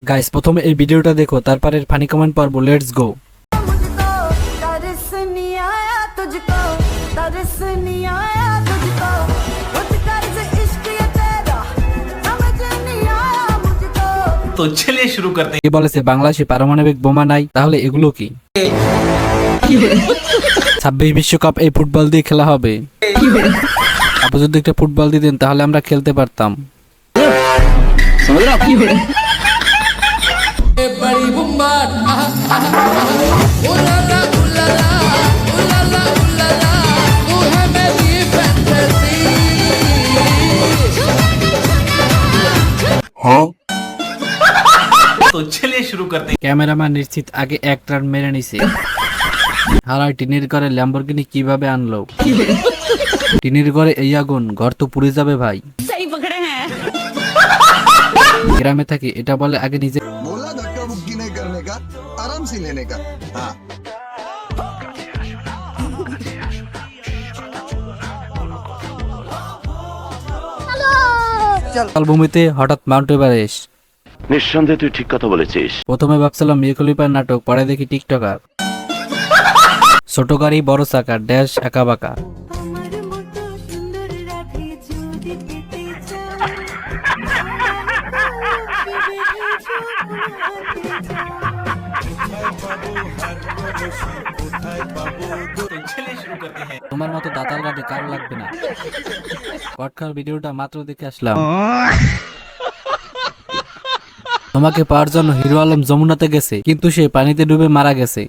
Guys প্রথমে এই ভিডিওটা দেখো, তারপরে ফানি কমেন্ট পড়বো। Let's go. मुझको तरस नहीं आया तुझको, तरस नहीं आया तुझको, कुछ कर्ज इश्क ये तेरा समझ नहीं आया मुझको। तो चलिए शुरू करते हैं। কে বলেছে বাংলাদেশে পারমাণবিক বোমা নাই? তাহলে এগুলো কি? 26 বিশ্বকাপ এই ফুটবল দিয়ে খেলা হবে। আপনি যদি একটা ফুটবল দিতেন তাহলে আমরা খেলতে পারতাম। तो चलिए शुरू करते हैं। ক্যামেরাম্যান নিশ্চিত আগে এক রান মেরে নিছে। হারাই টিনের ঘরে ল্যাম্বরগিনি কিভাবে আনলো? টিনের ঘরে এই আগুন, ঘর তো পুড়ে যাবে ভাই। গ্রামে থাকি, এটা বলে আগে নিজে। बोला धक्का मुक्की नहीं करने का, आराम से लेने का। हाँ ভূমিতে হঠাৎ মাউন্ট এভারেস্ট। নিঃসন্দেহে তুই ঠিক কথা বলেছিস। প্রথমে ভাবছিলাম মিয়া খলিফার নাটক, পরে দেখি টিকটকার। ছোট গাড়ি বড় চাকা, ড্যাশ একা বাঁকা। আমার মতো সুন্দর রাধে যদি পেতে চাও, तो चलिए शुरू करते हैं। তোমার মতো দাতাল গাড়ি কারো লাগবে না। পডকাস্ট ভিডিওটা মাত্র দেখে আসলাম। তোমাকে পাওয়ার জন্য হিরো আলম যমুনাতে গেছে, কিন্তু সে পানিতে ডুবে মারা গেছে।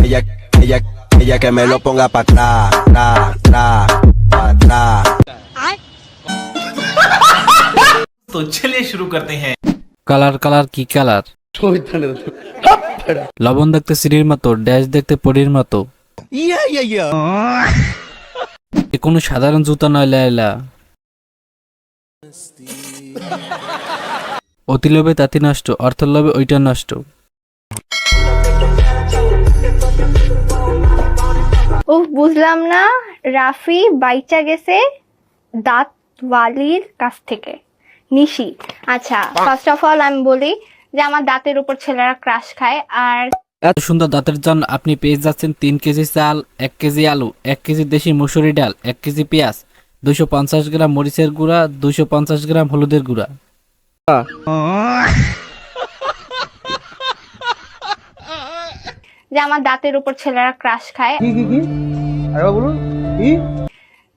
Ella, ella, ella que me lo ponga pa' atrás, atrás, atrás, pa' atrás. तो चलिए शुरू करते हैं। কালার কালার কি কালার? লবণ দেখতে সিঁড়ির মতো, ড্যাশ দেখতে পরীর মতো। এ কোনো সাধারণ জুতা নয় লায়লা। অতি লোভে তাতি নষ্ট, অর্থ লোভে ওইটা নষ্ট। বুঝলাম না, রাফি বাইচা গেছে দাঁত ওয়ালির কাছ থেকে। নিশি, আচ্ছা ফার্স্ট অফ অল আমি বলি যে আমার দাঁতের উপর ছেলেরা ক্রাশ খায়। আর এত সুন্দর দাঁতের জন্য আপনি পেয়ে যাচ্ছেন 3 কেজি চাল, 1 কেজি আলু, 1 কেজি দেশি মসুরি ডাল, 1 কেজি পেঁয়াজ, 250 গ্রাম মরিচের গুঁড়া, 250 গ্রাম হলুদের গুঁড়া। যে আমার দাঁতের উপর ছেলেরা ক্রাশ খায়।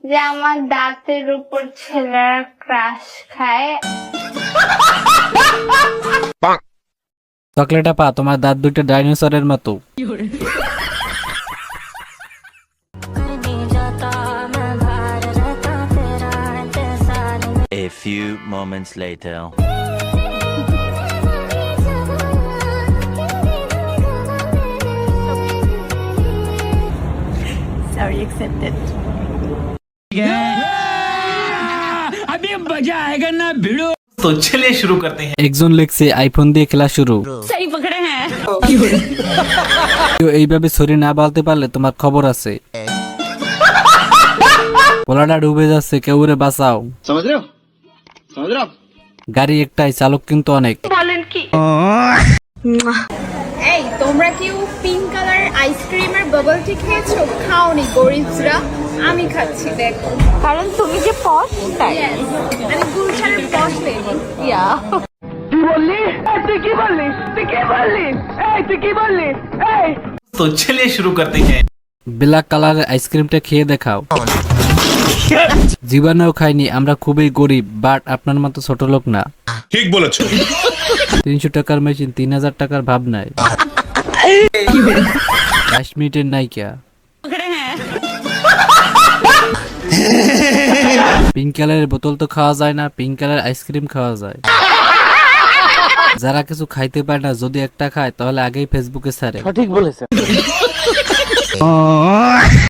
যে আমার দাঁতের উপর ছেলেরা ক্রাশ খায়। চকলেটা পা, তোমার দাঁত দুটো ডাইনোসরের মতো। A few moments later. Sorry, accepted. तो चलिए शुरू करते हैं। একজন লেখছে আইফোন দিয়ে খেলা শুরু। কেউ এইভাবে ছড়ি না বলতে পারলে তোমার খবর আছে। পোলাটা ডুবে যাচ্ছে, কেউ রে বাঁচাও। গাড়ি একটাই, চালক কিন্তু অনেক। এই তোমরা কেউ পিঙ্ক কালার আইসক্রিমের বাবল টি খেয়েছো? খাওনি গরিবরা, আমি খাচ্ছি দেখো। কারণ তুমি যে পশ তাই। আমি গুলশানের পশ লেডি। ইয়া तो चलिए शुरू करते हैं। ব্ল্যাক কালারের আইসক্রিমটা খেয়ে দেখাও। জীবনেও খাইনি, আমরা খুবই গরিব, বাট আপনার মতো ছোট লোক না। ঠিক বলেছো। 300 টাকার মেশিন 3000 টাকার ভাব নাই। 5 মিনিটের নাইকা। পিঙ্ক কালারের বোতল তো খাওয়া যায় না, পিঙ্ক কালার আইসক্রিম খাওয়া যায়। যারা কিছু খাইতে পারে না, যদি একটা খায় তাহলে আগেই ফেসবুকে ছাড়ে।